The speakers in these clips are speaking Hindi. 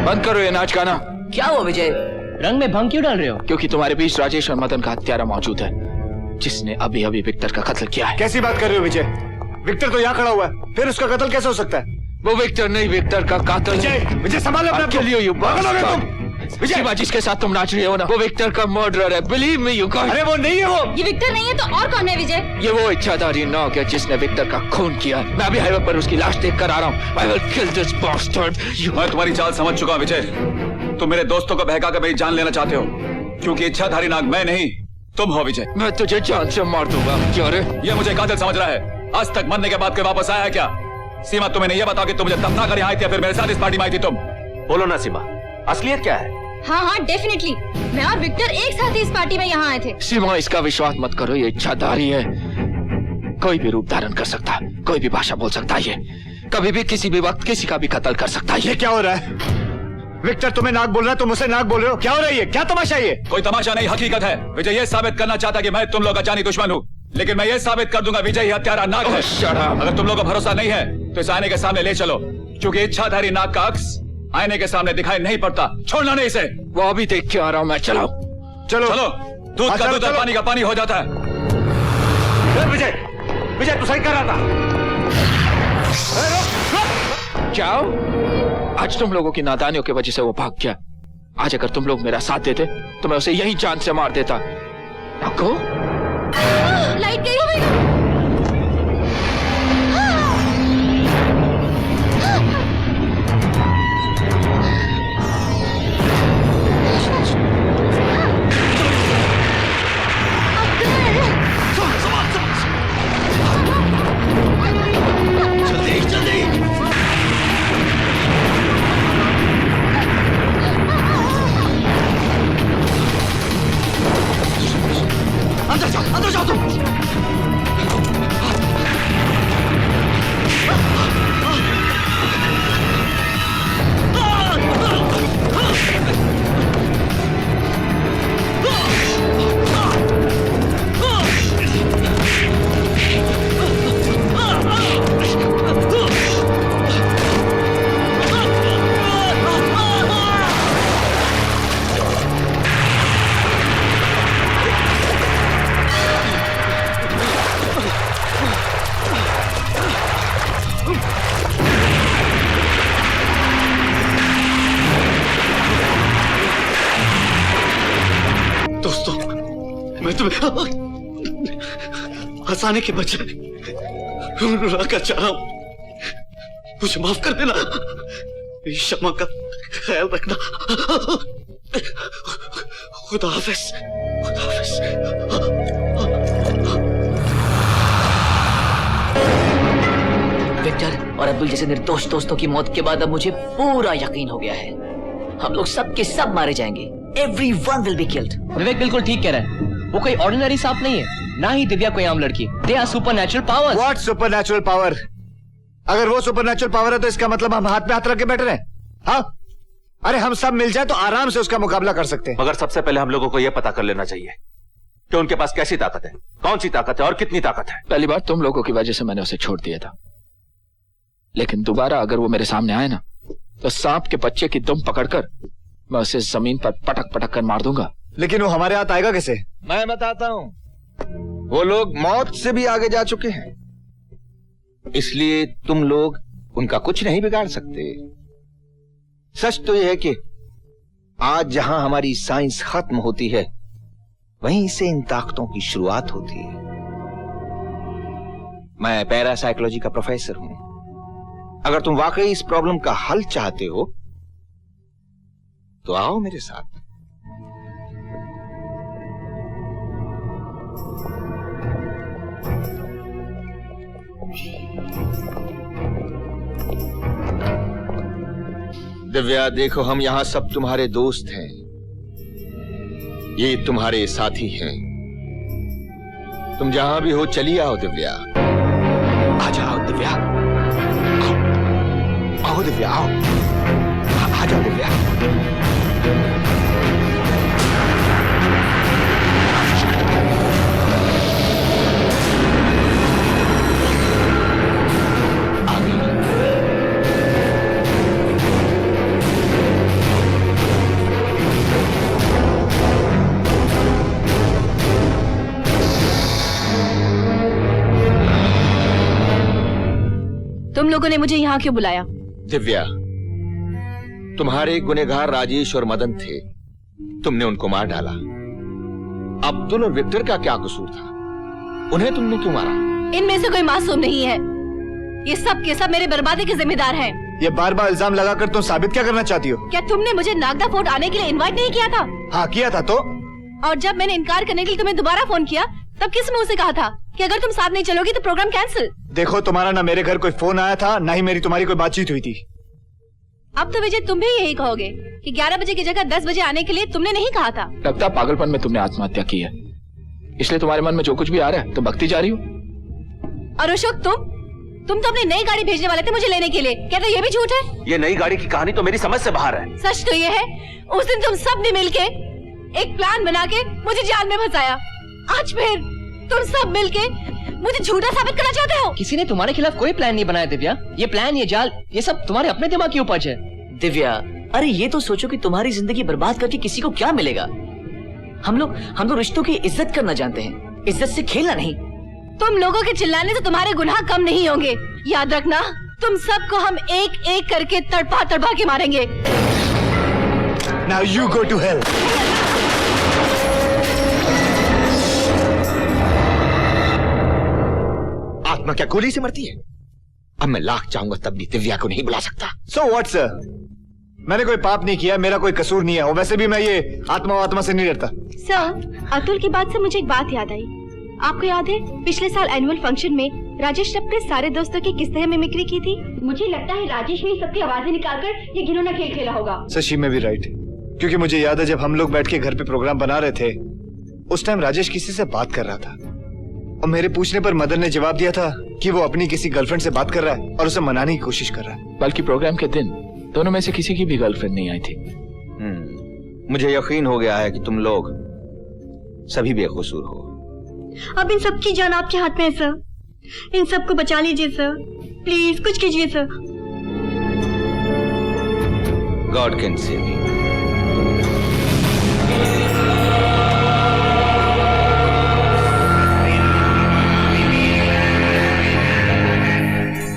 बंद करो ये नाच गाना। क्या हुआ विजय? रंग में भंग क्यों डाल रहे हो? क्योंकि तुम्हारे बीच राजेश और मदन का हत्यारा मौजूद है, जिसने अभी अभी विक्टर का कत्ल किया है। कैसी बात कर रहे हो विजय? विक्टर तो यहाँ खड़ा हुआ है, फिर उसका कत्ल कैसे हो सकता है? वो विक्टर नहीं, विक्टर का कातिल। विजय संभालो अपने आप को। शिवा जिसके साथ तुम नाच रहे हो ना, वो विक्टर का मर्डरर है। Believe me you got. अरे वो नहीं है, वो ये विक्टर नहीं है तो और कौन है विजय? ये वो इच्छाधारी नाग है जिसने विक्टर का खून किया। मैं अभी हाईवे पर उसकी लाश देख कर आ रहा हूँ। I will kill this bastard. मैं तुम्हारी चाल समझ चुका हूँ विजय। तुम मेरे दोस्तों को बहका कर मेरी जान लेना चाहते हो, क्योंकि इच्छाधारी नाग मैं नहीं तुम हो विजय। मैं तुझे जान से मार दूंगा। क्या रे? ये मुझे कातिल समझ रहा है। आज तक मरने के बाद कोई वापस आया है क्या? सीमा तुम्हें ये बताओ कि तुम मुझे दफना कर यहाँ आई थी या फिर मेरे साथ इस पार्टी में आई थी तुम? बोलो ना सीमा, असलियत क्या है? हाँ डेफिनेटली, मैं और विक्टर एक साथ ही इस पार्टी में यहाँ आए थे। सीमा इसका विश्वास मत करो, ये इच्छाधारी है। कोई भी रूप धारण कर सकता है, कोई भी भाषा बोल सकता है, ये कभी भी किसी भी वक्त किसी का भी कत्ल कर सकता है। ये क्या हो रहा है? विक्टर तुम्हें नाग बोल रहा है, तुम उसे नाग बोल रहे हो। क्या हो रहा है ये? क्या तमाशा है ये? कोई तमाशा नहीं, हकीकत है। विजय ये साबित करना चाहता कि मैं तुम लोग का जानी दुश्मन हूँ, लेकिन मैं ये साबित कर दूंगा विजय ही हत्यारा नाग है। अगर तुम लोग को भरोसा नहीं है तो इस आईने के सामने ले चलो, क्योंकि इच्छाधारी नाग का अक्स आईने के सामने दिखाई नहीं पड़ता। छोड़ना नहीं इसे। वो अभी देख के आ रहा हूँ मैं। चलो चलो चलो। दूध का दूध और पानी का पानी हो जाता है। विजय, विजय तू सही कर रहा था। जाओ, आज तुम लोगों की नादानियों की वजह से वो भाग गया। आज अगर तुम लोग मेरा साथ देते तो मैं उसे यहीं जान से मार देता। रखो। लाइट गई हो गई। अंदर जाओ तुम। दोस्तों, मैं तुम्हें हंसाने के बजाय रुलाकर चाह रहा हूं। मुझे माफ कर देना। क्षमा का ख्याल रखना। खुदा हाफिज। खुदा हाफिज। विक्टर और अब्दुल जैसे निर्दोष दोस्तों की मौत के बाद अब मुझे पूरा यकीन हो गया है, हम लोग सब के सब मारे जाएंगे। Everyone will be killed. विवेक बिल्कुल ठीक कह रहा है। वो कोई ऑर्डिनरी सांप नहीं है, ना ही दिव्या कोई आम लड़की। They are supernatural powers. What supernatural power? अगर वो सुपरनेचुरल पावर है तो इसका मतलब हम हाथ पे हाथ रख के बैठ रहे हैं? हाँ? अरे हम सब मिल जाए तो आराम से उसका मुकाबला कर सकते हैं। मगर सबसे पहले हम लोगों को यह पता कर लेना चाहिए कि उनके पास कैसी ताकत है, कौन सी ताकत है और कितनी ताकत है। पहली बार तुम लोगों की वजह से मैंने उसे छोड़ दिया था, लेकिन दोबारा अगर वो मेरे सामने आए ना तो सांप के बच्चे की दुम पकड़कर मैं उसे जमीन पर पटक पटक कर मार दूंगा। लेकिन वो हमारे हाथ आएगा कैसे? मैं बताता हूं। वो लोग मौत से भी आगे जा चुके हैं, इसलिए तुम लोग उनका कुछ नहीं बिगाड़ सकते। सच तो यह है कि आज जहां हमारी साइंस खत्म होती है, वहीं से इन ताकतों की शुरुआत होती है। मैं पैरासाइकोलॉजी का प्रोफेसर हूं। अगर तुम वाकई इस प्रॉब्लम का हल चाहते हो तो आओ मेरे साथ। दिव्या देखो, हम यहां सब तुम्हारे दोस्त हैं, ये तुम्हारे साथी हैं। तुम जहां भी हो चली आओ दिव्या। आ जाओ दिव्या, आओ दिव्या, आओ, आ जाओ दिव्या। तुम लोगों ने मुझे यहाँ क्यों बुलाया? दिव्या, तुम्हारे गुनहगार राजेश और मदन थे, तुमने उनको मार डाला। अब्दुल और विक्टर का क्या कसूर था? उन्हें तुमने क्यों मारा? इनमें से कोई मासूम नहीं है। ये सब के सब मेरे बर्बादी के जिम्मेदार हैं। ये बार बार इल्जाम लगाकर तुम साबित क्या करना चाहती हो? क्या तुमने मुझे नागदा फोर्ट आने के लिए इनवाइट नहीं किया था? हाँ किया था तो? और जब मैंने इनकार करने के लिए तुम्हें दोबारा फोन किया, तब किस मुंह से कहा था कि अगर तुम साथ नहीं चलोगी तो प्रोग्राम कैंसिल? देखो, तुम्हारा ना मेरे घर कोई फोन आया था, ना ही मेरी तुम्हारी कोई बातचीत हुई थी। अब तो विजय तुम भी यही कहोगे कि 11 बजे की जगह 10 बजे आने के लिए तुमने नहीं कहा था। लगता है पागलपन में तुमने आत्महत्या की है, इसलिए तुम्हारे मन में जो कुछ भी आ रहा है तुम बकती जा रही हो। और अशोक, तुम तो अपनी नई गाड़ी भेजने वाले थे मुझे लेने के लिए, क्या तो ये भी झूठ है? ये नई गाड़ी की कहानी तो मेरी समझ से बाहर है। सच तो ये है, उस दिन तुम सब ने मिलके एक प्लान बना के मुझे जाल में फंसाया। आज फिर तुम सब मिलके मुझे झूठा साबित करना चाहते हो। किसी ने तुम्हारे खिलाफ कोई प्लान नहीं बनाया दिव्या। ये प्लान, ये जाल, ये सब तुम्हारे अपने दिमाग की उपज है। दिव्या, अरे ये तो सोचो कि तुम्हारी जिंदगी बर्बाद करके किसी को क्या मिलेगा। हम लोग रिश्तों की इज्जत करना जानते हैं, इज्जत से खेलना नहीं। तुम लोगों के चिल्लाने से तुम्हारे गुनाह कम नहीं होंगे। याद रखना, तुम सबको हम एक एक करके तड़पा तड़पा के मारेंगे। Now you go to hell. आत्मा क्या गोली से मरती है? अब मैं लाख चाहूंगा तब भी दिव्या को नहीं बुला सकता। So what sir? मैंने कोई पाप नहीं किया, मेरा कोई कसूर नहीं है, और वैसे भी मैं ये आत्मा से नहीं डरता। सर, अतुल की बात से मुझे एक बात याद आई। आपको याद है पिछले साल एनुअल फंक्शन में राजेश ने अपने सारे दोस्तों की किस तरह मिमिक्री की थी? मुझे लगता है राजेश ने सबकी आवाजें निकालकर ये घिनौना खेल खेला होगा। शशि में भी राइट, क्योंकि मुझे याद है जब हम लोग बैठ के घर पे प्रोग्राम बना रहे थे, उस टाइम राजेश किसी से बात कर रहा था, और मेरे पूछने पर मदन ने जवाब दिया था कि वो अपनी किसी गर्लफ्रेंड से बात कर रहा है और उसे मनाने की कोशिश कर रहा है। बल्कि प्रोग्राम के दिन दोनों में से किसी की भी गर्लफ्रेंड नहीं आई थी। मुझे यकीन हो गया है कि तुम लोग सभी बेकसूर हो। अब इन सबकी जान आपके हाथ में है सर। इन सबको बचा लीजिए सर, प्लीज कुछ कीजिए sir. God can save you.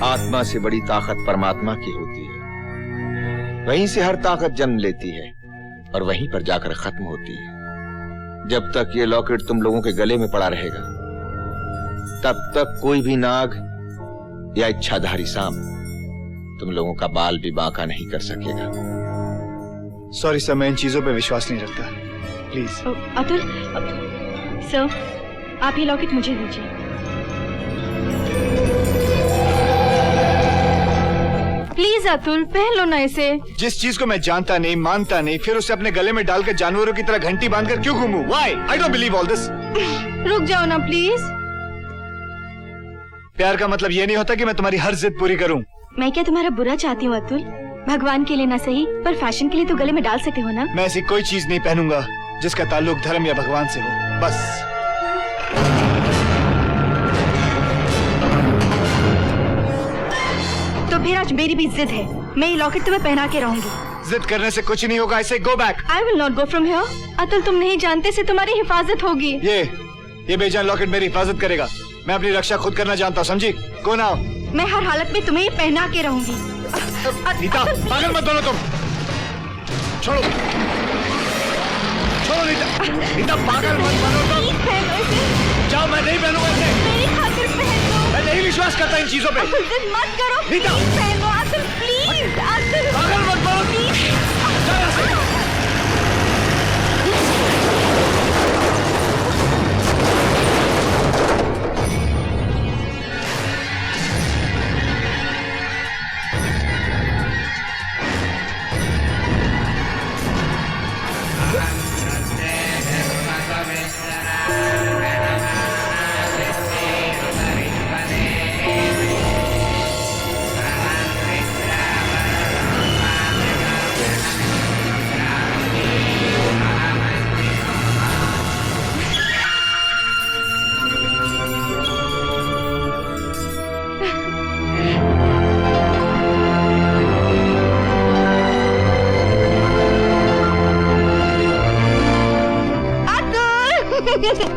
आत्मा से बड़ी ताकत परमात्मा की होती है। वहीं से हर ताकत जन्म लेती है और वहीं पर जाकर खत्म होती है। जब तक ये लॉकेट तुम लोगों के गले में पड़ा रहेगा, तब तक कोई भी नाग या इच्छाधारी सांप तुम लोगों का बाल भी बांका नहीं कर सकेगा। सॉरी सर, मैं इन चीजों पे विश्वास नहीं रखता, प्लीज। अतुल सर, आप ये लॉकेट मुझे दीजिए। प्लीज अतुल, पहन लो ना इसे। जिस चीज को मैं जानता नहीं, मानता नहीं, फिर उसे अपने गले में डालकर जानवरों की तरह घंटी बांधकर क्यों घूमूं? Why? I don't believe all this. रुक जाओ ना प्लीज। प्यार का मतलब ये नहीं होता कि मैं तुम्हारी हर जिद पूरी करूं। मैं क्या तुम्हारा बुरा चाहती हूँ अतुल? भगवान के लिए ना सही, पर फैशन के लिए तो गले में डाल सकते हो ना। मैं ऐसी कोई चीज नहीं पहनूंगा जिसका ताल्लुक धर्म या भगवान से हो, बस। तो फिर आज मेरी भी जिद है, मैं ये लॉकेट तुम्हें पहना के रहूंगी। जिद करने से कुछ नहीं होगा, ऐसे go back. I will not go from here. Atul, तुम नहीं जानते से तुम्हारी हिफाजत होगी। ये बेजान लॉकेट मेरी हिफाजत करेगा। मैं अपनी रक्षा खुद करना जानता हूँ, समझी? Go now. मैं हर हालत में तुम्हें ये पहना के रहूंगी। नीता, पागल मत बनो तुम। छोड़ो नीता। नीता, पागल मत बनो तुम। प्लीज पहनो इसे। जाओ, मैं नहीं पहनूंगा इसे। मेरी खातिर पहन लो। मैं नहीं विश्वास करता इन चीजों पे। जिद मत करो। नीता। प्लीज पहनो अतुल, प्लीज अतुल। पागल मत बनो। प्लीज। जाओ यहाँ से।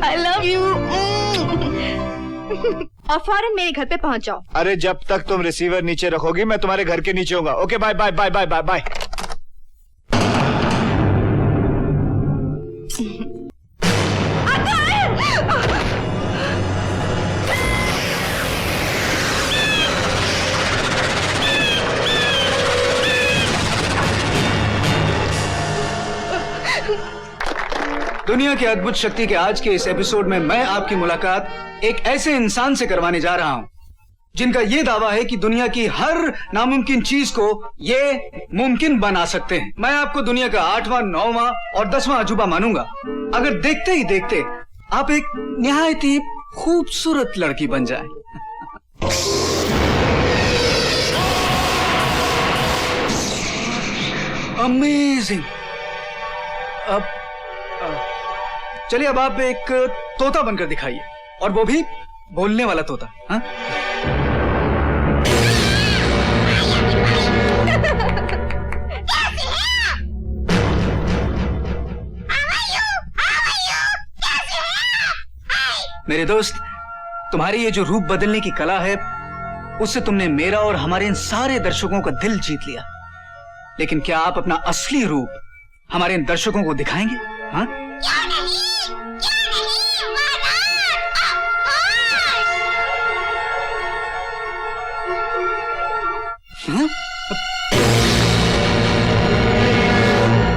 I love you. और फौरन मेरे घर पे पहुंच जाओ। अरे जब तक तुम रिसीवर नीचे रखोगी मैं तुम्हारे घर के नीचे होऊंगा। Okay bye bye bye bye bye bye. दुनिया की अद्भुत शक्ति के आज के इस एपिसोड में मैं आपकी मुलाकात एक ऐसे इंसान से करवाने जा रहा हूं जिनका यह दावा है कि दुनिया की हर नामुमकिन चीज को ये मुमकिन बना सकते हैं। मैं आपको दुनिया का 8वां, 9वां और 10वां अजूबा मानूंगा अगर देखते ही देखते आप एक निहायत ही खूबसूरत लड़की बन जाए। अमेजिंग। चलिए अब आप एक तोता बनकर दिखाइए, और वो भी बोलने वाला तोता। हाँ? मेरे दोस्त, तुम्हारी ये जो रूप बदलने की कला है उससे तुमने मेरा और हमारे इन सारे दर्शकों का दिल जीत लिया। लेकिन क्या आप अपना असली रूप हमारे इन दर्शकों को दिखाएंगे? हाँ? हाँ?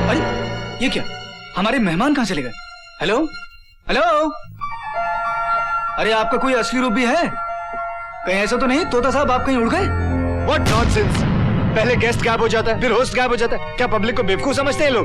अरे ये क्या, हमारे मेहमान कहां चले गए? हेलो हेलो, अरे आपका कोई असली रूप भी है? कहीं ऐसा तो नहीं तोता साहब आप कहीं उड़ गए? What nonsense! पहले गेस्ट गायब हो जाता है, फिर होस्ट गायब हो जाता है। क्या पब्लिक को बेवकूफ समझते हैं लोग?